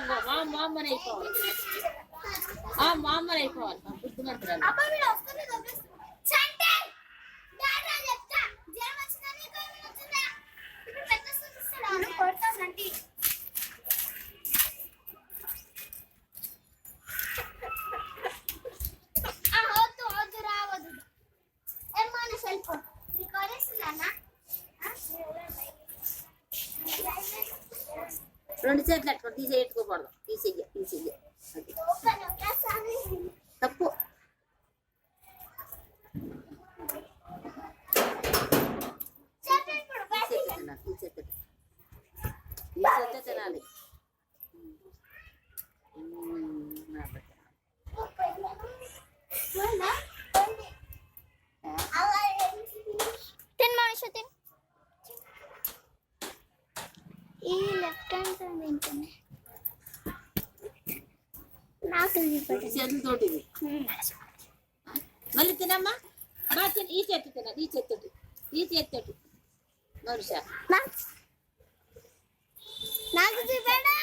మా అమ్మని అయిపోవాలి మా అమ్మని అయిపోవాలి గుర్తుమంటారు రెండు చేతులు అట్టుకో తీసేయట్టుకోకూడదు తీసేయ తప్పు తీసేస్తే తినాలి ఈ లెఫ్ట్ హ్యాండ్ తింటుంది నాకు చేతులతోటి మళ్ళీ తినమ్మా ఈ చేతి తినాలి ఈ చేతితోటి మనుష నాకు చూపెడా